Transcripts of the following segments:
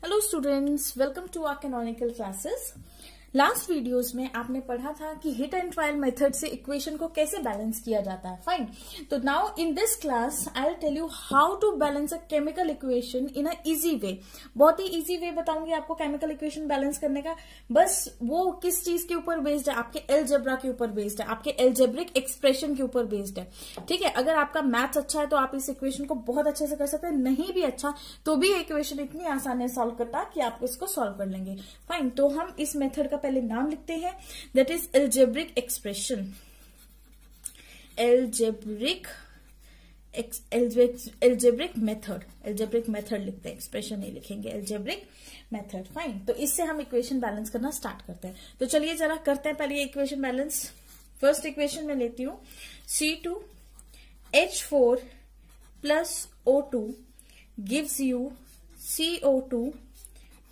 Hello students, welcome to our canonical classes. Last videos में आपने पढ़ा था कि हिट एंड ट्रायल मेथड से इक्वेशन को कैसे बैलेंस किया जाता है। फाइन, तो now in this class I will tell you how to balance a chemical equation in a easy way. बहुत ही इजी वे बताऊंगी आपको केमिकल इक्वेशन बैलेंस करने का। बस वो किस चीज के ऊपर बेस्ड है, आपके एलजेब्रा के ऊपर बेस्ड है, आपके एलजेब्रिक एक्सप्रेशन के ऊपर बेस्ड है। ठीक है, अगर आपका मैथ्स अच्छा है तो आप इस इक्वेशन को बहुत अच्छे से कर सकते हैं, नहीं भी अच्छा तो भी इक्वेशन इतनी आसानी से सॉल्व करता कि आप इसको सॉल्व कर लेंगे। फाइन, तो हम इस मेथड का पहले नाम लिखते हैं, that is algebraic expression. Algebraic method लिखते हैं, एक्सप्रेशन नहीं लिखेंगे, एल्जेब्रिक मेथड। फाइन, तो इससे हम इक्वेशन बैलेंस करना स्टार्ट करते हैं। तो चलिए जरा करते हैं पहले इक्वेशन बैलेंस। फर्स्ट इक्वेशन में लेती हूं C2H4 plus O2 gives you CO2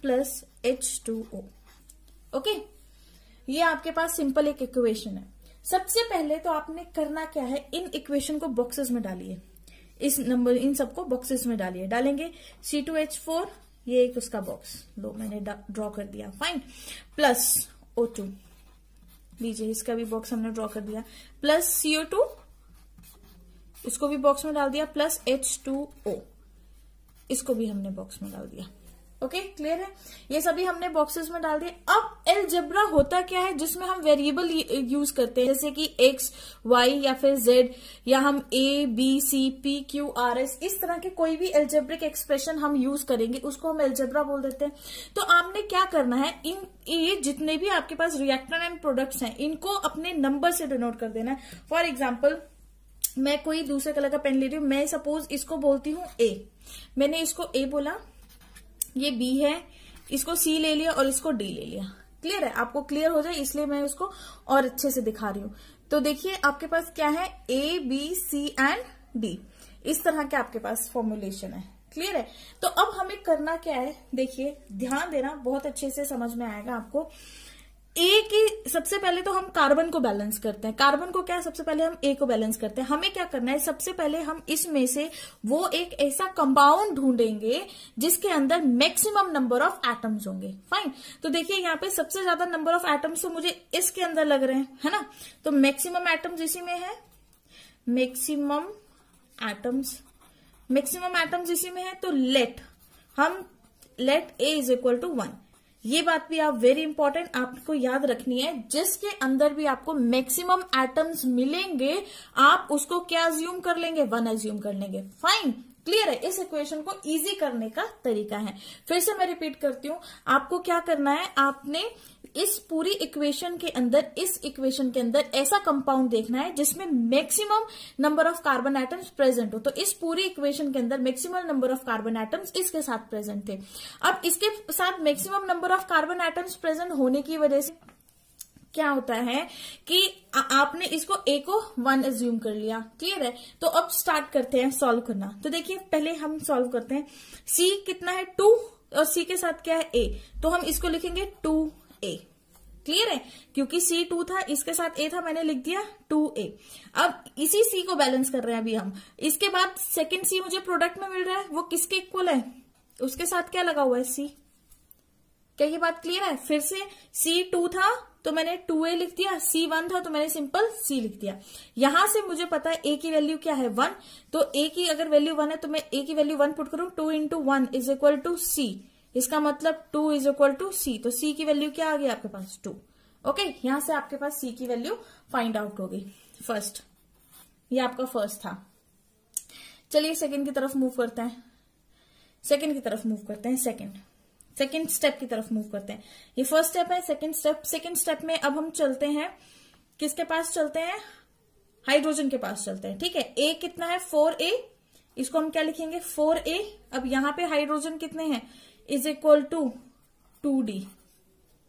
plus H2O। Okay, ये आपके पास सिंपल एक इक्वेशन है। सबसे पहले तो आपने करना क्या है, इन इक्वेशन को बॉक्सेस में डालिए, इन सबको बॉक्सेस में डालेंगे। C2H4 ये एक उसका बॉक्स लो, मैंने ड्रॉ कर दिया। फाइन, प्लस O2 लीजिए, इसका भी बॉक्स हमने ड्रॉ कर दिया, प्लस CO2 इसको भी बॉक्स में डाल दिया, प्लस H2O इसको भी हमने बॉक्स में डाल दिया। ओके, क्लियर है, ये सभी हमने बॉक्सेस में डाल दिए। अब एलजेब्रा होता क्या है, जिसमें हम वेरिएबल यूज करते हैं, जैसे कि एक्स, वाई या फिर जेड, या हम A, B, C, P, Q, R, S, इस तरह के कोई भी एल्जेब्रिक एक्सप्रेशन हम यूज करेंगे उसको हम एलजेब्रा बोल देते हैं। तो आपने क्या करना है, ये जितने भी आपके पास रिएक्टेंट एंड प्रोडक्ट्स हैं इनको अपने नंबर से डिनोट कर देना है। फॉर एग्जाम्पल, मैं कोई दूसरे कलर का पेन ले रही हूं, मैं सपोज इसको बोलती हूं ए, मैंने इसको ए बोला, ये बी है, इसको सी ले लिया और इसको डी ले लिया। क्लियर है, आपको क्लियर हो जाए इसलिए मैं उसको और अच्छे से दिखा रही हूं। तो देखिए आपके पास क्या है, ए, बी, सी एंड डी, इस तरह के आपके पास फॉर्मुलेशन है। क्लियर है, तो अब हमें करना क्या है, देखिए ध्यान देना, बहुत अच्छे से समझ में आएगा आपको। ए की सबसे पहले तो हम कार्बन को बैलेंस करते हैं। कार्बन को क्या, सबसे पहले हम ए को बैलेंस करते हैं। हमें क्या करना है, सबसे पहले हम इसमें से वो एक ऐसा कंपाउंड ढूंढेंगे जिसके अंदर मैक्सिमम नंबर ऑफ एटम्स होंगे। फाइन, तो देखिए यहाँ पे सबसे ज्यादा नंबर ऑफ एटम्स तो मुझे इसके अंदर लग रहे हैं, है ना। तो मैक्सिमम एटम्स इसी में है, मैक्सिमम एटम्स इसी में है। तो let A is equal to 1। ये बात भी आप वेरी इंपॉर्टेंट आपको याद रखनी है, जिसके अंदर भी आपको मैक्सिमम एटम्स मिलेंगे आप उसको क्या अज्यूम कर लेंगे, 1 अज्यूम कर लेंगे। फाइन, क्लियर है, इस इक्वेशन को इजी करने का तरीका है। फिर से मैं रिपीट करती हूं, आपको क्या करना है, आपने इस पूरी इक्वेशन के अंदर ऐसा कंपाउंड देखना है जिसमें maximum number of carbon atoms present हो। तो इस पूरी इक्वेशन के अंदर maximum number of carbon atoms इसके साथ प्रेजेंट थे। अब इसके साथ maximum number of carbon atoms present होने की वजह से क्या होता है कि आपने इसको ए को 1 अज्यूम कर लिया। क्लियर है, तो अब स्टार्ट करते हैं सॉल्व करना। तो देखिए पहले हम सॉल्व करते हैं। सी कितना है, 2, और सी के साथ क्या है, ए, तो हम इसको लिखेंगे 2a। क्लियर है, क्योंकि सी 2 था, इसके साथ ए था, मैंने लिख दिया 2a। अब इसी सी को बैलेंस कर रहे हैं अभी हम। इसके बाद सेकेंड सी मुझे प्रोडक्ट में मिल रहा है, वो किसके इक्वल है, उसके साथ क्या लगा हुआ है, सी। क्या ये बात क्लियर है। फिर से C2 था तो मैंने 2a लिख दिया, C1 था तो मैंने सिंपल C लिख दिया। यहां से मुझे पता है a की वैल्यू क्या है, 1, तो a की अगर वैल्यू 1 है तो मैं a की वैल्यू 1 पुट करूं, 2 into 1 is equal to C, इसका मतलब 2 इज इक्वल टू C। तो C की वैल्यू क्या आ गई आपके पास, 2। ओके, यहां से आपके पास C की वैल्यू फाइंड आउट हो गई। फर्स्ट, ये आपका फर्स्ट था। चलिए सेकेंड की तरफ मूव करते हैं, सेकेंड स्टेप की तरफ मूव करते हैं। ये फर्स्ट स्टेप है, सेकेंड स्टेप में अब हम चलते हैं, किसके पास चलते हैं, हाइड्रोजन के पास चलते हैं। ठीक है, ए कितना है, 4a, इसको हम क्या लिखेंगे, 4a। अब यहां पे हाइड्रोजन कितने हैं, इज इक्वल टू 2d,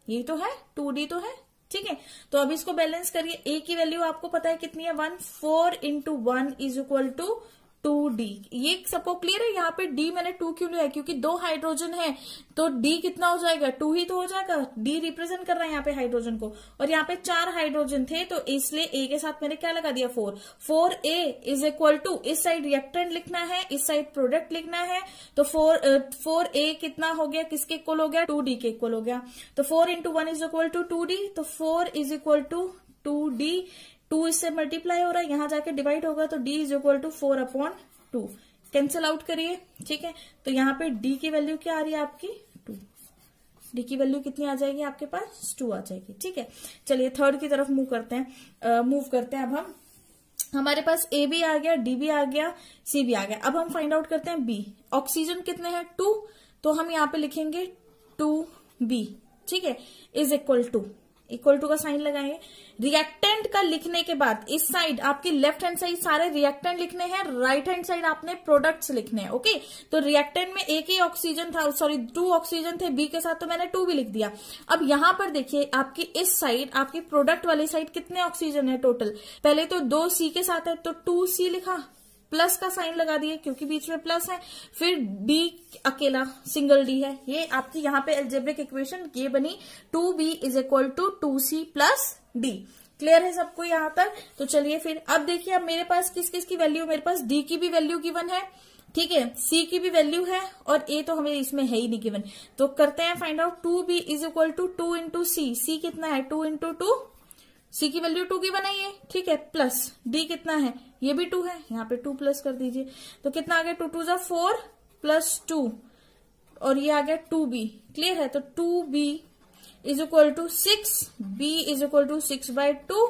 ये तो है 2d तो है। ठीक है, तो अब इसको बैलेंस करिए। ए की वैल्यू आपको पता है कितनी है, 1, 4 into 1 is equal to 2D। ये सबको क्लियर है? यहाँ पे D मैंने 2 क्यों लिया है? क्योंकि 2 हाइड्रोजन है तो D कितना हो जाएगा? 2 ही तो हो जाएगा। D रिप्रेजेंट कर रहा है यहाँ पे हाइड्रोजन को, और यहाँ पे 4 हाइड्रोजन थे तो इसलिए A के साथ मैंने क्या लगा दिया? 4। 4A इज इक्वल टू, इस साइड रिएक्टेंट लिखना है, इस साइड प्रोडक्ट लिखना है, तो 4A कितना हो गया? किसके इक्वल हो गया? 2D के इक्वल हो गया। तो 4 into 1 is equal to 2D, तो 4 इज इक्वल टू 2D। 2 इससे मल्टीप्लाई हो रहा है, यहां जाके डिवाइड होगा तो D is equal to 4/2। Cancel out करिए, ठीक है। तो यहाँ पे D की वैल्यू क्या आ रही है आपकी? 2। D की वैल्यू कितनी आ जाएगी आपके पास? 2 आ जाएगी, ठीक है। चलिए थर्ड की तरफ मूव करते हैं। अब हम, हमारे पास A भी आ गया, D भी आ गया, C भी आ गया। अब हम फाइंड आउट करते हैं B। ऑक्सीजन कितने हैं? 2, तो हम यहाँ पे लिखेंगे 2B, ठीक है, इज इक्वल टू का साइन लगाएंगे। रिएक्टेंट का लिखने के बाद इस साइड आपकी लेफ्ट हैंड साइड सारे रिएक्टेंट लिखने हैं, राइट हैंड साइड आपने प्रोडक्ट्स लिखने हैं, ओके। तो रिएक्टेंट में एक ही ऑक्सीजन था, सॉरी 2 ऑक्सीजन थे बी के साथ, तो मैंने 2 भी लिख दिया। अब यहां पर देखिए आपकी इस साइड, आपकी प्रोडक्ट वाली साइड कितने ऑक्सीजन है टोटल? पहले तो 2 सी के साथ है तो 2C लिखा, प्लस का साइन लगा दिए क्योंकि बीच में प्लस है। फिर D अकेला सिंगल D है। ये आपकी यहाँ पे अलजेब्रिक इक्वेशन ये बनी 2B is equal to 2C plus D। Clear है सबको यहाँ तक? तो चलिए फिर अब देखिए, अब मेरे पास किस किस की वैल्यू, मेरे पास D की भी वैल्यू गिवन है, ठीक है, C की भी वैल्यू है, और A तो हमें इसमें है ही नहीं गिवन। तो करते हैं find out. 2B is equal to 2 into C। C कितना है? 2 इंटू 2। C की वैल्यू 2 की बनाइए, ठीक है, प्लस D कितना है? ये भी 2 है, यहाँ पे 2 प्लस कर दीजिए, तो कितना आ गया? 2 2 4 प्लस 2, और ये आ गया 2B। क्लियर है? तो 2B is equal to 6, B is equal to 6/2,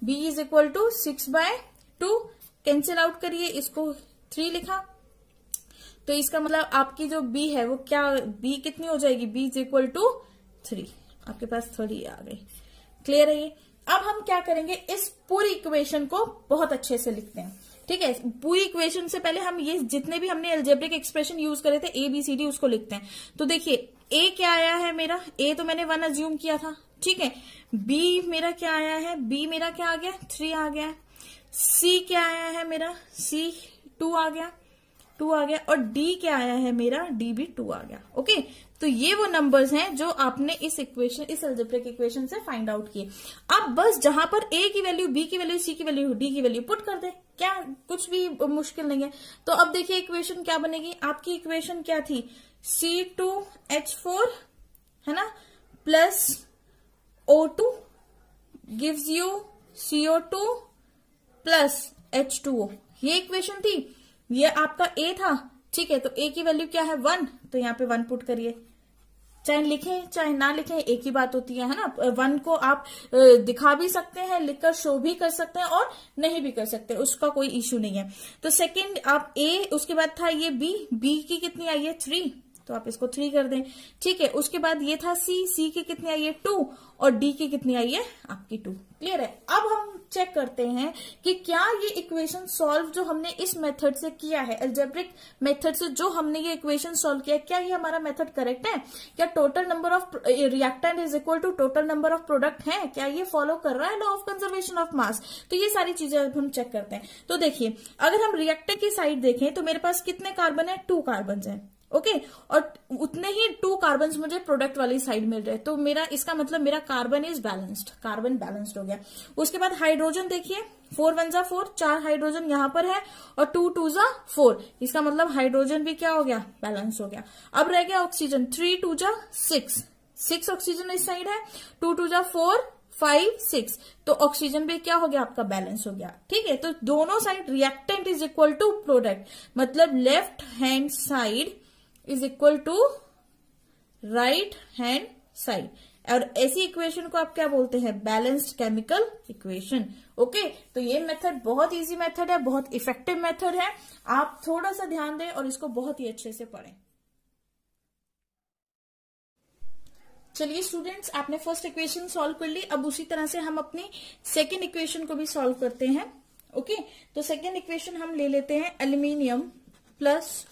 B is equal to 6/2। Cancel out करिए, इसको 3 लिखा, तो इसका मतलब आपकी जो B है वो क्या, B कितनी हो जाएगी? B is equal to 3। आपके पास 3 आ गई। क्लियर है ये? अब हम क्या करेंगे, इस पूरी इक्वेशन को बहुत अच्छे से लिखते हैं, ठीक है। पूरी इक्वेशन से पहले हम ये जितने भी हमने अलजेब्रिक एक्सप्रेशन यूज करे थे ABCD उसको लिखते हैं। तो देखिए A क्या आया है मेरा? A तो मैंने 1 अज्यूम किया था, ठीक है। B मेरा क्या आया है? B मेरा क्या आ गया? 3 आ गया। C क्या आया है मेरा? C 2 आ गया, और D क्या आया है मेरा? D भी 2 आ गया, ओके। तो ये वो नंबर्स हैं जो आपने इस अलजेब्रिक इक्वेशन से फाइंड आउट किए। अब बस जहां पर A की वैल्यू, B की वैल्यू, C की वैल्यू, D की वैल्यू पुट कर दे, क्या कुछ भी मुश्किल नहीं है। तो अब देखिए इक्वेशन क्या बनेगी आपकी? इक्वेशन क्या थी? C2H4 है ना, plus O2 gives you CO2 plus H2O। ये इक्वेशन थी, ये आपका A था, ठीक है। तो A की वैल्यू क्या है? 1, तो यहाँ पे 1 पुट करिए। चाहे लिखें चाहे ना लिखें एक ही बात होती है ना। 1 को आप दिखा भी सकते हैं, लिखकर शो भी कर सकते हैं, और नहीं भी कर सकते, उसका कोई इश्यू नहीं है। तो सेकंड आप A, उसके बाद था ये B की कितनी आई है? 3, तो आप इसको 3 कर दें, ठीक है। उसके बाद ये था C की कितनी आई है? 2, और D की कितनी आई है? आपकी 2। क्लियर है? अब हम चेक करते हैं कि क्या ये इक्वेशन सॉल्व जो हमने इस मेथड से किया है, अलजेब्रिक मेथड से जो हमने ये इक्वेशन सॉल्व किया, क्या ये हमारा मेथड करेक्ट है? क्या total number of reactant is equal to total number of product है? क्या ये फॉलो कर रहा है law of conservation of mass? तो ये सारी चीजें अब हम चेक करते हैं। तो देखिए, अगर हम रिएक्टेंट की साइड देखें तो मेरे पास कितने कार्बन है? 2 कार्बन है, ओके। और उतने ही 2 कार्बन मुझे प्रोडक्ट वाली साइड मिल रहे हैं, तो मेरा इसका मतलब मेरा carbon is balanced, carbon balanced हो गया। उसके बाद हाइड्रोजन देखिए, 4 1 जा 4, 4 हाइड्रोजन यहां पर है, और 2 2 जा 4, इसका मतलब हाइड्रोजन भी क्या हो गया? बैलेंस हो गया। अब रह गया ऑक्सीजन, 3 2 जा 6, 6 ऑक्सीजन इस साइड है, 2 2 जा 4 5 6, तो ऑक्सीजन भी क्या हो गया? आपका बैलेंस हो गया, ठीक है। तो दोनों side reactant is equal to product, मतलब left hand side is equal to right hand side, और ऐसी इक्वेशन को आप क्या बोलते हैं? Balanced chemical equation, okay. तो ये मेथड बहुत इजी मेथड है, बहुत इफेक्टिव मेथड है। आप थोड़ा सा ध्यान दें और इसको बहुत ही अच्छे से पढ़ें। चलिए स्टूडेंट्स, आपने फर्स्ट इक्वेशन सॉल्व कर ली। अब उसी तरह से हम अपनी सेकेंड इक्वेशन को भी सॉल्व करते हैं, ओके। तो सेकेंड इक्वेशन हम ले लेते हैं, aluminium plus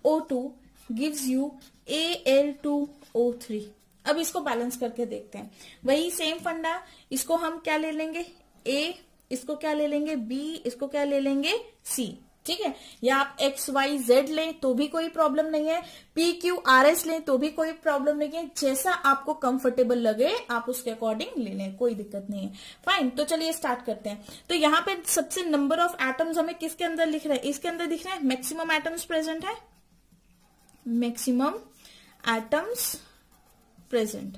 O2 gives you Al2O3। अब इसको बैलेंस करके देखते हैं, वही सेम फंडा। इसको हम क्या ले लेंगे? A, इसको क्या ले लेंगे? B, इसको क्या ले लेंगे? C, ठीक है, या आप XYZ लें तो भी कोई प्रॉब्लम नहीं है, PQRS लें तो भी कोई प्रॉब्लम नहीं है, जैसा आपको कंफर्टेबल लगे आप उसके अकॉर्डिंग ले लें, कोई दिक्कत नहीं है। फाइन, तो चलिए स्टार्ट करते हैं। तो यहाँ पे सबसे नंबर ऑफ एटम्स हमें किसके अंदर लिख रहा है, इसके अंदर दिख रहा है, मैक्सिमम एटम्स प्रेजेंट है, मैक्सिमम एटम्स प्रेजेंट,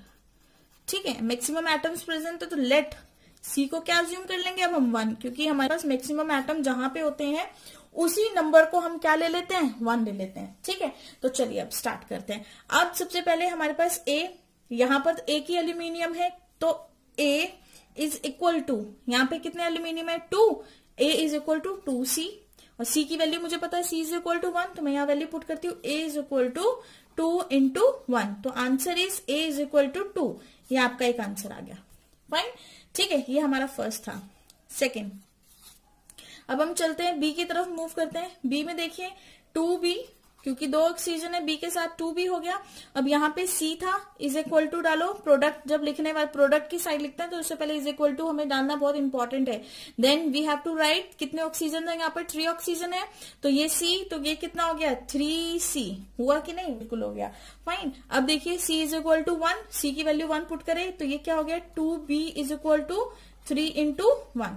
ठीक है, मैक्सिमम एटम्स प्रेजेंट है, तो लेट सी को क्या अज्यूम कर लेंगे अब हम 1, क्योंकि हमारे पास मैक्सिमम एटम जहां पे होते हैं उसी नंबर को हम क्या ले लेते हैं, 1 ले लेते हैं, ठीक है। तो चलिए अब स्टार्ट करते हैं। अब सबसे पहले हमारे पास A, यहां पर एक ही एल्यूमिनियम है, तो A इज इक्वल टू, यहां पे कितने एल्यूमिनियम है, 2, A is equal to 2C, और C की वैल्यू मुझे पता है, C इज इक्वल टू 1, तो मैं यहां वैल्यू पुट करती हूँ, A is equal to 2 into 1, तो answer is A is equal to 2, ये आपका एक आंसर आ गया। फाइन, ठीक है, ये हमारा फर्स्ट था। सेकेंड, अब हम चलते हैं बी की तरफ मूव करते हैं। बी में देखिए 2B, क्योंकि 2 ऑक्सीजन है, बी के साथ 2B हो गया। अब यहाँ पे C था, इज इक्वल टू डालो, प्रोडक्ट जब लिखने बाद प्रोडक्ट की साइड लिखते हैं तो उससे पहले इज इक्वल टू हमें डालना बहुत इंपॉर्टेंट है। Then we have to write कितने ऑक्सीजन है, यहाँ पर 3 ऑक्सीजन है, तो ये C, तो ये कितना हो गया, 3C हुआ कि नहीं, बिल्कुल हो गया। फाइन, अब देखिए C is equal to 1, C की वैल्यू 1 पुट करे तो ये क्या हो गया, 2B is equal to 3 into 1,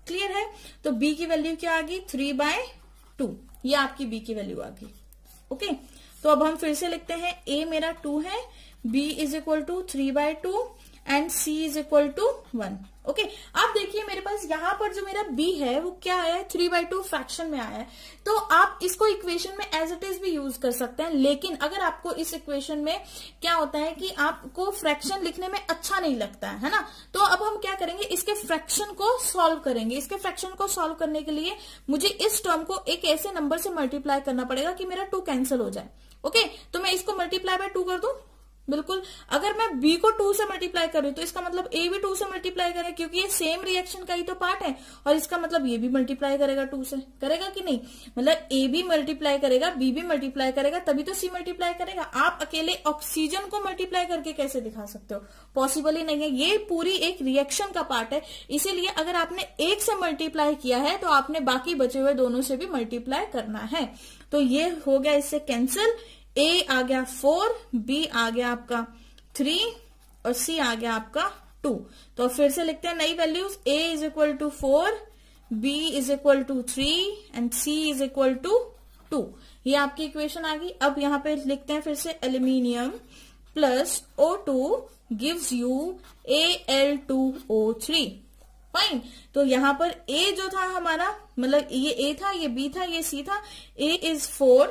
clear है। तो B की वैल्यू क्या आ गई, 3/2, ये आपकी B की वैल्यू आ गई। ओके, तो अब हम फिर से लिखते हैं, A मेरा 2 है, B is equal to 3/2 and C is equal to 1। Okay, अब देखिए मेरे पास यहाँ पर जो मेरा B है वो क्या आया है, 3/2 फ्रैक्शन में आया है। तो आप इसको इक्वेशन में एज इट इज भी यूज कर सकते हैं, लेकिन अगर आपको इस इक्वेशन में क्या होता है कि आपको फ्रैक्शन लिखने में अच्छा नहीं लगता है ना, तो अब हम क्या करेंगे, इसके फ्रैक्शन को सॉल्व करेंगे। इसके फ्रैक्शन को सॉल्व करने के लिए मुझे इस टर्म को एक ऐसे नंबर से मल्टीप्लाई करना पड़ेगा कि मेरा 2 कैंसिल हो जाए। ओके, तो मैं इसको मल्टीप्लाई बाय 2 कर दूं, बिल्कुल। अगर मैं B को 2 से मल्टीप्लाई कर रही हूं तो इसका मतलब A भी 2 से मल्टीप्लाई करे, क्योंकि ये सेम रिएक्शन का ही तो पार्ट है, और इसका मतलब ये भी मल्टीप्लाई करेगा 2 से, करेगा कि नहीं, मतलब A भी मल्टीप्लाई करेगा, B भी मल्टीप्लाई करेगा, तभी तो C मल्टीप्लाई करेगा। आप अकेले ऑक्सीजन को मल्टीप्लाई करके कैसे दिखा सकते हो, पॉसिबल ही नहीं है। ये पूरी एक रिएक्शन का पार्ट है, इसीलिए अगर आपने एक से मल्टीप्लाई किया है तो आपने बाकी बचे हुए दोनों से भी मल्टीप्लाई करना है। तो ये हो गया इससे कैंसिल, A आ गया 4, B आ गया आपका 3 और C आ गया आपका 2। तो फिर से लिखते हैं नई values, A is equal to 4, B is equal to 3 and C is equal to 2। ये आपकी इक्वेशन आ गई। अब यहां पे लिखते हैं फिर से, aluminium plus O2 gives you Al2O3। Fine, तो यहां पर A जो था हमारा, मतलब ये A था, ये B था, ये C था। A is 4,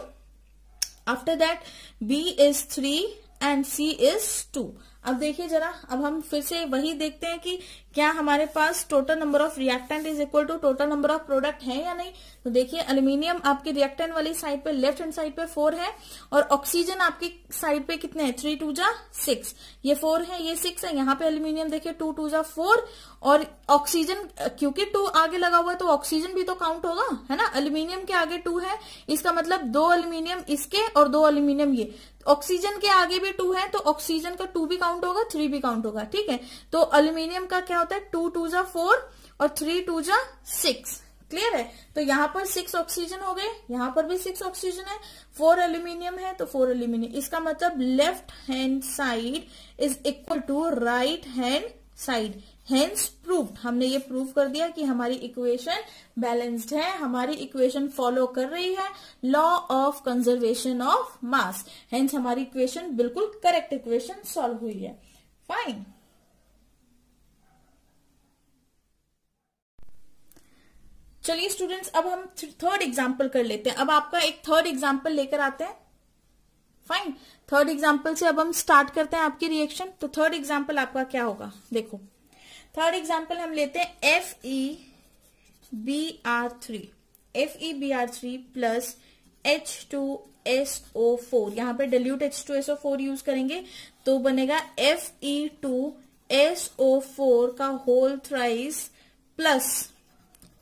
after that B is 3 and C is 2। अब देखिए जरा, अब हम फिर से वही देखते हैं कि क्या हमारे पास total number of reactant is equal to total number of product है या नहीं। तो देखिए एल्यूमिनियम आपके रिएक्टेंट वाली साइड पे लेफ्ट हैंड साइड पे 4 है, और ऑक्सीजन आपकी साइड पे कितने हैं, 3 2 जा 6, ये 4 है, ये 6 है। यहाँ पे एल्यूमिनियम देखिए 2 2 जा 4, और ऑक्सीजन क्योंकि 2 आगे लगा हुआ है तो ऑक्सीजन भी तो काउंट होगा, है ना। एल्यूमिनियम के आगे 2 है, इसका मतलब 2 एल्यूमिनियम इसके और 2 एल्यूमिनियम ये। ऑक्सीजन के आगे भी 2 है तो ऑक्सीजन का 2 भी काउंट होगा, 3 भी काउंट होगा, ठीक है। तो एल्यूमिनियम का क्या होता है, 2 2 जा 4 और 3 2 जा 6, क्लियर है। तो यहाँ पर 6 ऑक्सीजन हो गए, यहाँ पर भी 6 ऑक्सीजन है, 4 एल्यूमिनियम है तो 4 एल्यूमिनियम। इसका मतलब left hand side is equal to right hand side, hence proved. हमने ये प्रूव कर दिया कि हमारी इक्वेशन बैलेंस्ड है, हमारी इक्वेशन फॉलो कर रही है law of conservation of mass, hence हमारी इक्वेशन बिल्कुल करेक्ट इक्वेशन सॉल्व हुई है। फाइन, चलिए स्टूडेंट्स, अब हम थर्ड एग्जाम्पल कर लेते हैं। अब आपका एक थर्ड एग्जाम्पल लेकर आते हैं। फाइन, थर्ड एग्जाम्पल से अब हम स्टार्ट करते हैं आपकी रिएक्शन। तो थर्ड एग्जाम्पल आपका क्या होगा, देखो थर्ड एग्जाम्पल हम लेते हैं FeBr3 प्लस H2SO4, यहाँ पे dilute H2SO4 यूज करेंगे तो बनेगा Fe2SO4 का होल थ्राइस प्लस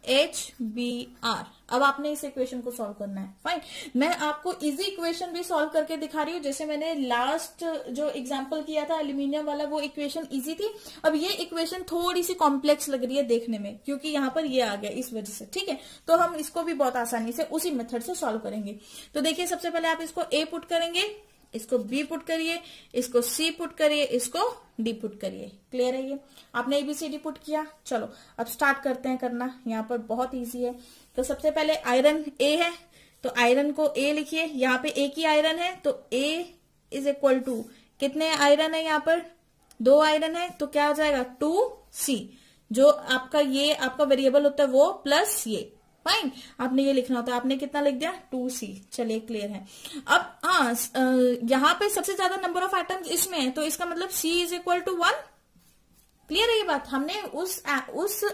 HBr। अब आपने इस इक्वेशन को सॉल्व करना है। फाइन, मैं आपको इजी इक्वेशन भी सॉल्व करके दिखा रही हूँ। जैसे मैंने लास्ट जो एग्जांपल किया था एल्यूमिनियम वाला, वो इक्वेशन इजी थी। अब ये इक्वेशन थोड़ी सी कॉम्प्लेक्स लग रही है देखने में, क्योंकि यहाँ पर ये आ गया इस वजह से। ठीक है, तो हम इसको भी बहुत आसानी से उसी मेथड से सॉल्व करेंगे। तो देखिए, सबसे पहले आप इसको A पुट करेंगे, इसको B पुट करिए, इसको C पुट करिए, इसको D पुट करिए। क्लियर है? ये आपने ABCD पुट किया। चलो अब स्टार्ट करते हैं करना। यहाँ पर बहुत इजी है। तो सबसे पहले आयरन A है, तो आयरन को A लिखिए। यहाँ पे एक ही आयरन है, तो A इज इक्वल टू कितने आयरन है? यहाँ पर 2 आयरन है, तो क्या आ जाएगा 2C। जो आपका ये आपका वेरिएबल होता है वो प्लस ये। फाइन, आपने ये लिखना होता है, आपने कितना लिख दिया 2C। चलिए क्लियर है। अब यहाँ पे सबसे ज्यादा नंबर ऑफ एटम्स इसमें है, तो इसका मतलब C is equal to 1। Clear है ये बात? हमने उस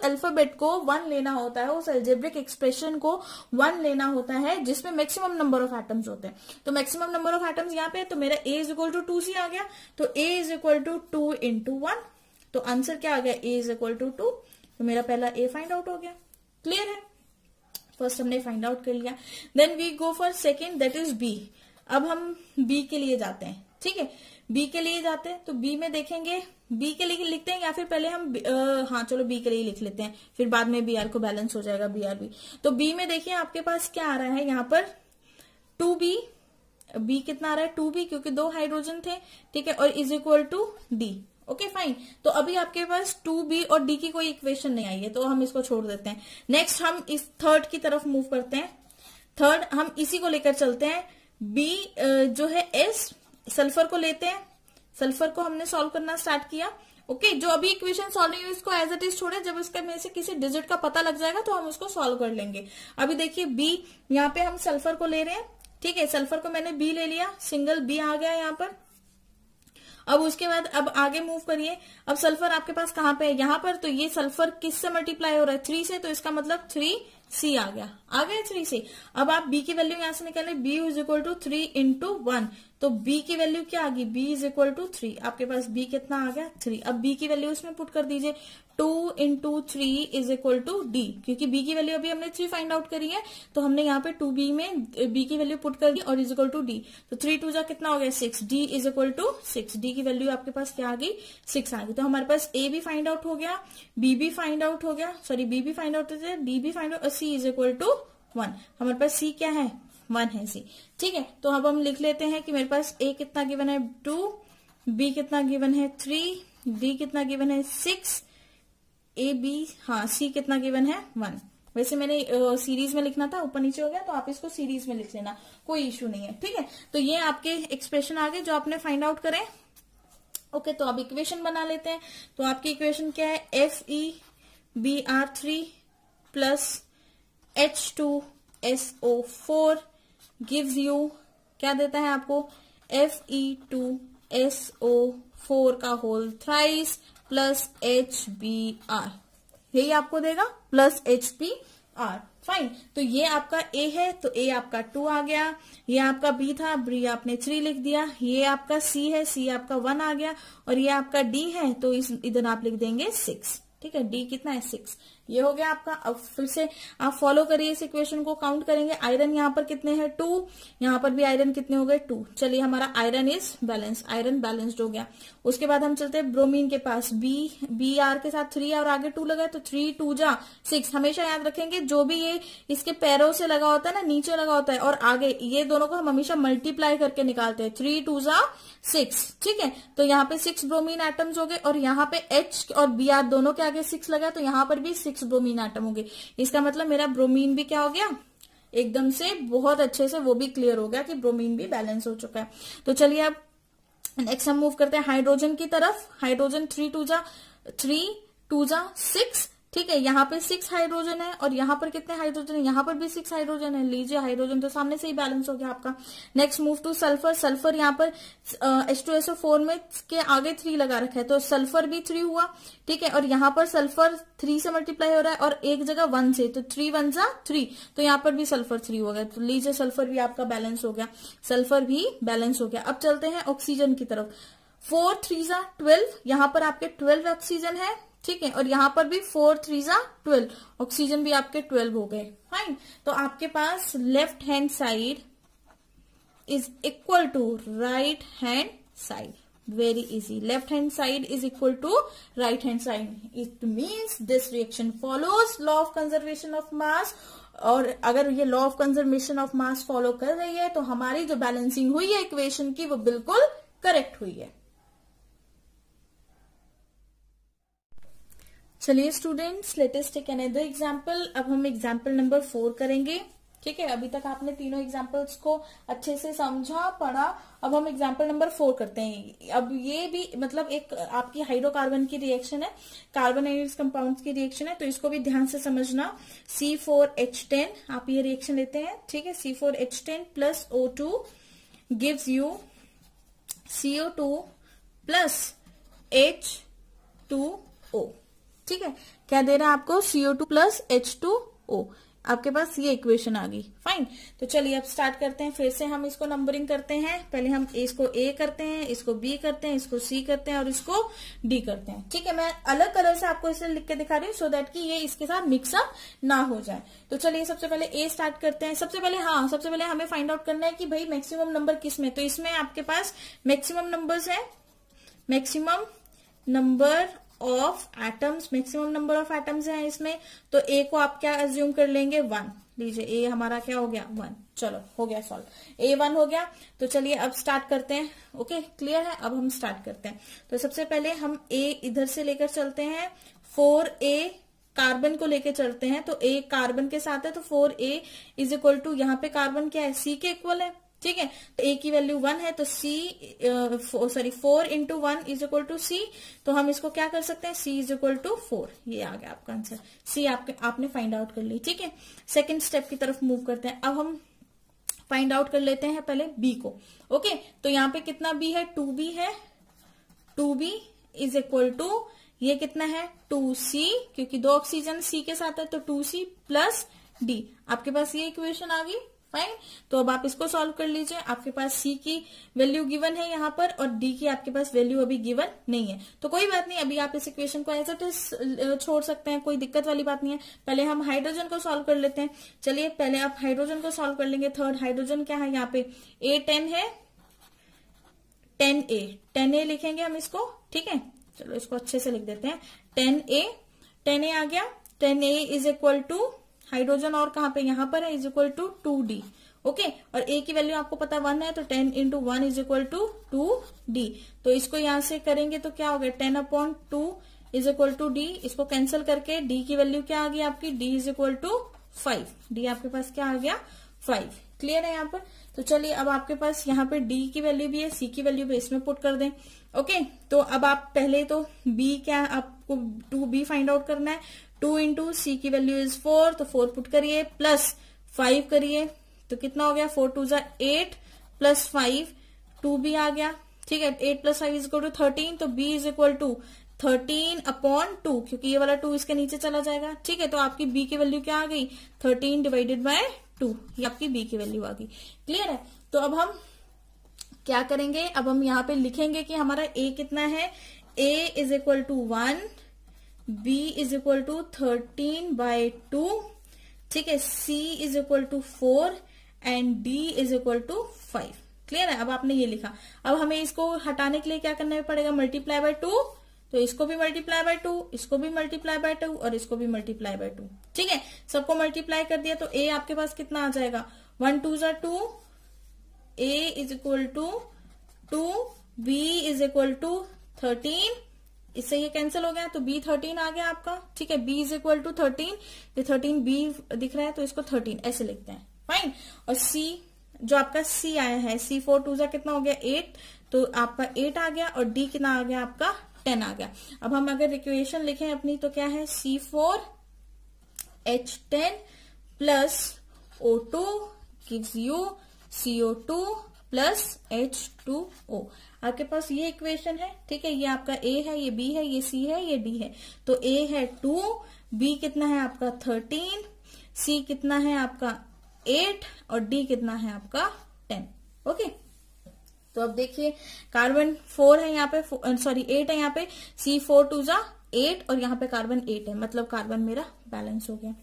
अल्फाबेट को 1 लेना होता है, उस अलजेब्रिक एक्सप्रेशन को 1 लेना होता है जिसमें मैक्सिमम नंबर ऑफ एटम्स होते हैं। तो मैक्सिमम नंबर ऑफ एटम्स यहाँ पे है, तो मेरा A is equal to 2C आ गया। तो A is equal to 2 into 1। तो आंसर क्या आ गया? A is equal to 2। तो मेरा पहला A फाइंड आउट हो गया। क्लियर है? फर्स्ट हमने फाइंड आउट कर लिया। Then we go for second, that is B। अब हम B के लिए जाते हैं। ठीक है, B के लिए जाते हैं, तो B में देखेंगे, B के लिए लिखते हैं या फिर पहले हम हाँ चलो B के लिए लिख लेते हैं, फिर बाद में BR को बैलेंस हो जाएगा BRB। तो B में देखिए आपके पास क्या आ रहा है यहाँ पर 2B। B कितना आ रहा है 2B, क्योंकि 2 हाइड्रोजन थे। ठीक है, और is equal to D। Okay fine. तो अभी आपके पास 2B और D की कोई इक्वेशन नहीं आई है, तो हम इसको छोड़ देते हैं। नेक्स्ट हम इस थर्ड की तरफ मूव करते हैं। थर्ड हम इसी को लेकर चलते हैं। B जो है S, सल्फर को लेते हैं। सल्फर को हमने सॉल्व करना स्टार्ट किया। ओके, जो अभी इक्वेशन सॉल्व नहीं हुई इसको एज इट इज छोड़े, जब इसका में से किसी डिजिट का पता लग जाएगा तो हम उसको सॉल्व कर लेंगे। अभी देखिए B, यहाँ पे हम सल्फर को ले रहे हैं। ठीक है, सल्फर को मैंने B ले लिया, सिंगल B आ गया यहाँ पर। अब उसके बाद अब आगे मूव करिए। अब सल्फर आपके पास कहाँ पे है? यहाँ पर। तो ये सल्फर किससे मल्टीप्लाई हो रहा है? 3 से, तो इसका मतलब 3C आ गया। 3C। अब आप B की वैल्यू यहां से निकाले, B is equal to 3 into 1। तो B की वैल्यू क्या आ गई? B is equal to 3। आपके पास B कितना आ गया? 3। अब B की वैल्यू उसमें पुट कर दीजिए। 2 into 3 is equal to D, क्योंकि B की वैल्यू अभी हमने 3 फाइंड आउट करी है, तो हमने यहाँ पे 2B में B की वैल्यू पुट कर दी और इज इक्वल टू D। तो 3 2 जा कितना हो गया? 6। D is equal to 6। D की वैल्यू आपके पास क्या आ गई? 6 आ गई। तो हमारे पास A भी फाइंड आउट हो गया, B भी फाइंड आउट हो गया, सॉरी B भी फाइंड आउट हो गया, D भी फाइंड आउट, और C इज इक्वल टू 1। हमारे पास C क्या है? 1 है C। ठीक है, तो अब हम लिख लेते हैं कि मेरे पास A कितना गिवन है 2, B कितना गिवन है 3, D कितना गिवन है 6, B हाँ C कितना गिवन है 1। वैसे मैंने सीरीज में लिखना था, ऊपर नीचे हो गया, तो आप इसको सीरीज में लिख लेना, कोई इश्यू नहीं है। ठीक है, तो ये आपके एक्सप्रेशन आ गए जो आपने फाइंड आउट करे। ओके, तो अब इक्वेशन बना लेते हैं। तो आपकी इक्वेशन क्या है? FeBr3 plus H2SO4 gives you, क्या देता है आपको? Fe2SO4 का होल थ्राइस प्लस HBr, यही आपको देगा, प्लस HBr। फाइन, तो ये आपका A है, तो A आपका 2 आ गया। ये आपका B था, B आपने 3 लिख दिया। ये आपका C है, C आपका 1 आ गया। और ये आपका D है, तो इधर आप लिख देंगे 6। ठीक है, D कितना है? 6। ये हो गया आपका। अब फिर से आप फॉलो करिए इस इक्वेशन को, काउंट करेंगे। आयरन यहाँ पर कितने हैं? 2। यहाँ पर भी आयरन कितने हो गए? 2। चलिए, हमारा iron is balance, iron balanced हो गया। उसके बाद हम चलते हैं ब्रोमीन के पास। BR के साथ 3 और आगे 2 लगा है, तो 3 2 जा 6। हमेशा याद रखेंगे, जो भी ये इसके पैरों से लगा होता है ना, नीचे लगा होता है और आगे, ये दोनों को हम हमेशा मल्टीप्लाई करके निकालते हैं। 3 2 जा 6। ठीक है, तो यहाँ पे 6 ब्रोमीन एटम्स हो गए, और यहाँ पे H और Br दोनों के आगे 6 लगा, तो यहाँ पर भी 6 ब्रोमीन एटम हो गए। इसका मतलब मेरा ब्रोमीन भी क्या हो गया? एकदम से बहुत अच्छे से वो भी क्लियर हो गया कि ब्रोमीन भी बैलेंस हो चुका है। तो चलिए अब नेक्स्ट हम मूव करते हैं हाइड्रोजन की तरफ। हाइड्रोजन 3 2 जा 6। ठीक है, यहाँ पे 6 हाइड्रोजन है, और यहाँ पर कितने हाइड्रोजन है? यहाँ पर भी 6 हाइड्रोजन है। लीजिए, हाइड्रोजन तो सामने से ही बैलेंस हो गया आपका। Next move two sulphur. Sulphur यहाँ पर H2SO4 में के आगे 3 लगा रखा है, तो सल्फर भी 3 हुआ। ठीक है, और यहाँ पर सल्फर 3 से मल्टीप्लाई हो रहा है, और एक जगह 1 से, तो 3 1 जा 3, तो यहाँ पर भी सल्फर 3 हो गया। तो लीजिए, सल्फर भी आपका बैलेंस हो गया, सल्फर भी बैलेंस हो गया। अब चलते हैं ऑक्सीजन की तरफ। 4 3 जा 12, यहाँ पर आपके 12 ऑक्सीजन है। ठीक है, और यहां पर भी 4 3 जा 12, ऑक्सीजन भी आपके 12 हो गए। फाइन, तो आपके पास left hand side is equal to right hand side. Very easy. Left hand side is equal to right hand side. It means this reaction follows law of conservation of mass. और अगर ये law of conservation of mass follow कर रही है तो हमारी जो balancing हुई है इक्वेशन की वो बिल्कुल करेक्ट हुई है। चलिए students, let us take another example. अब हम एग्जांपल नंबर 4 करेंगे। ठीक है, अभी तक आपने तीनों एग्जाम्पल्स को अच्छे से समझा पढ़ा। अब हम एग्जाम्पल नंबर 4 करते हैं। अब ये भी मतलब एक आपकी हाइड्रोकार्बन की रिएक्शन है, कार्बोनाइल्स कंपाउंड्स की रिएक्शन है, तो इसको भी ध्यान से समझना। C4H10 आप ये रिएक्शन लेते हैं। ठीक है, C4H10 plus O2 gives you CO2 plus H2O। ठीक है, क्या दे रहा है आपको? CO2 plus H2O। आपके पास ये इक्वेशन आ गई। फाइन, तो चलिए अब स्टार्ट करते हैं। फिर से हम इसको नंबरिंग करते हैं। पहले हम इसको A करते हैं, इसको B करते हैं, इसको C करते हैं और इसको D करते हैं। ठीक है, मैं अलग कलर से आपको इसे लिख के दिखा रही हूँ सो दैट कि ये इसके साथ मिक्सअप ना हो जाए। तो चलिए सबसे पहले A स्टार्ट करते हैं। सबसे पहले हमें फाइंड आउट करना है कि भाई मैक्सिमम नंबर किस में। तो इसमें आपके पास मैक्सिमम नंबर्स है, maximum number of atoms, maximum number of atoms है इसमें। तो ए को आप क्या अज्यूम कर लेंगे? 1 लीजिए। ए हमारा क्या हो गया? 1। चलो हो गया सॉल्व। ए 1 हो गया। तो चलिए अब स्टार्ट करते हैं। ओके, क्लियर है? अब हम स्टार्ट करते हैं। तो सबसे पहले हम ए इधर से लेकर चलते हैं, 4A कार्बन को लेकर चलते हैं। तो ए कार्बन के साथ है तो 4A इज इक्वल टू, यहाँ पे कार्बन क्या है? C के इक्वल है। ठीक है, तो ए की वैल्यू 1 है तो 4 into 1 is equal to C। तो हम इसको क्या कर सकते हैं? C is equal to 4। ये आ गया आपका आंसर। C आपने फाइंड आउट कर ली। ठीक है, सेकंड स्टेप की तरफ मूव करते हैं। अब हम फाइंड आउट कर लेते हैं पहले B को। ओके, तो यहाँ पे कितना B है? 2B है। 2B इज इक्वल टू, ये कितना है? 2C, क्योंकि 2 ऑक्सीजन C के साथ है तो 2C प्लस D। आपके पास ये इक्वेशन आ गई। फाइन, तो अब आप इसको सॉल्व कर लीजिए। आपके पास C की वैल्यू गिवन है यहाँ पर और D की आपके पास वैल्यू अभी गिवन नहीं है। तो कोई बात नहीं, अभी आप इस इक्वेशन को एज इट इज छोड़ सकते हैं, कोई दिक्कत वाली बात नहीं है। पहले हम हाइड्रोजन को सॉल्व कर लेते हैं। चलिए पहले आप हाइड्रोजन को सॉल्व कर लेंगे। थर्ड हाइड्रोजन क्या है यहाँ पे? A10 है, 10A लिखेंगे हम इसको। ठीक है, चलो इसको अच्छे से लिख देते हैं। 10A आ गया। 10A is equal to hydrogen और कहाँ पे? यहाँ पर है, is equal to 2D। Okay, और A की वैल्यू आपको पता 1 है तो 10 into 1 is equal to 2D। तो इसको यहां से करेंगे तो क्या हो गया? 10/2 इज इक्वल टू D। इसको कैंसिल करके D की वैल्यू क्या आ गई आपकी? D is equal to 5। D आपके पास क्या आ गया? 5। क्लियर है यहाँ पर? तो चलिए अब आपके पास यहाँ पे D की वैल्यू भी है, C की वैल्यू भी इसमें पुट कर दें। ओके, तो अब आप पहले तो B क्या, आपको 2B फाइंड आउट करना है। 2 इंटू C की वैल्यू इज 4, तो 4 पुट करिए प्लस 5 करिए तो कितना हो गया? 4 2 जा 8 प्लस 5 2B आ गया। ठीक है, 8 प्लस 5 इज इक्वल टू 13। तो B इज इक्वल टू 13/2, क्योंकि ये वाला 2 इसके नीचे चला जाएगा। ठीक है, तो आपकी B की वैल्यू क्या आ गई? 13 डिवाइडेड बाय 2, ये आपकी B की वैल्यू आ गई। क्लियर है? तो अब हम क्या करेंगे? अब हम यहाँ पे लिखेंगे कि हमारा A कितना है। A is equal to 1, B is equal to 13/2। ठीक है, C is equal to 4 and D is equal to 5। Clear है? अब आपने ये लिखा। अब हमें इसको हटाने के लिए क्या करना पड़ेगा? Multiply by 2। तो इसको भी मल्टीप्लाई बाय 2, इसको भी मल्टीप्लाई बाय 2 और इसको भी मल्टीप्लाई बाय 2। ठीक है, सबको मल्टीप्लाई कर दिया तो A आपके पास कितना आ जाएगा? 1 2 जा 2, A is equal to 2, B is equal to 13। इससे ये कैंसिल हो गया तो B 13 आ गया आपका। ठीक है, B इज इक्वल टू 13, ये 13 B दिख रहा है तो इसको 13 ऐसे लिखते हैं। फाइन, और C जो आपका C आया है, C 4 2 जा कितना हो गया? 8, तो आपका 8 आ गया और D कितना आ गया आपका? 10 आ गया। अब हम अगर इक्वेशन लिखें अपनी तो क्या है? C4H10 plus O2 gives you CO2 plus H2O। आपके पास ये इक्वेशन है। ठीक है, ये आपका A है, ये B है, ये C है, ये D है। तो A है 2, B कितना है आपका 13, C कितना है आपका 8 और D कितना है आपका 10। ओके, तो अब देखिए कार्बन 4 है यहाँ पे, सॉरी 8 है यहाँ पे। C 4 2 जा 8 और यहाँ पे कार्बन 8 है, मतलब कार्बन मेरा बैलेंस हो गया।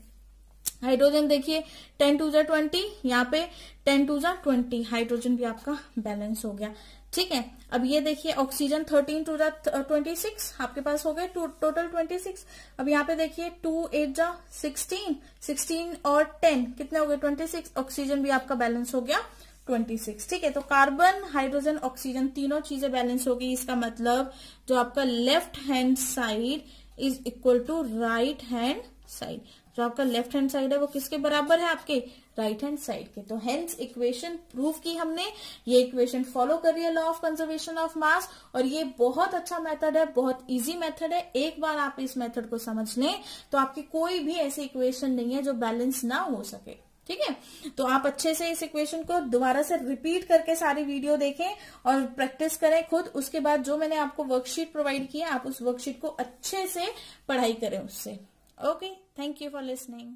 हाइड्रोजन देखिए 10 टू 20, यहाँ पे 10 टू 20, हाइड्रोजन भी आपका बैलेंस हो गया। ठीक है, अब ये देखिए ऑक्सीजन 13 टू 26 आपके पास हो गए टोटल 26। अब यहाँ पे देखिए 2 8 16, 16 और 10 कितने हो गए 26, ऑक्सीजन भी आपका बैलेंस हो गया 26। ठीक है, तो कार्बन हाइड्रोजन ऑक्सीजन तीनों चीजें बैलेंस हो गई। इसका मतलब जो आपका left hand side is equal to right hand side, जो आपका लेफ्ट हैंड साइड है वो किसके बराबर है, आपके राइट हैंड साइड के। तो हेंस इक्वेशन प्रूव की हमने। ये इक्वेशन फॉलो कर रही है लॉ ऑफ कंजर्वेशन ऑफ मास, और ये बहुत अच्छा मेथड है, बहुत इजी मेथड है। एक बार आप इस मेथड को समझ लें तो आपकी कोई भी ऐसी इक्वेशन नहीं है जो बैलेंस ना हो सके। ठीक है, तो आप अच्छे से इस इक्वेशन को दोबारा से रिपीट करके सारी वीडियो देखें और प्रैक्टिस करें खुद। उसके बाद जो मैंने आपको वर्कशीट प्रोवाइड किया, आप उस वर्कशीट को अच्छे से पढ़ाई करें उससे। Okay, thank you for listening.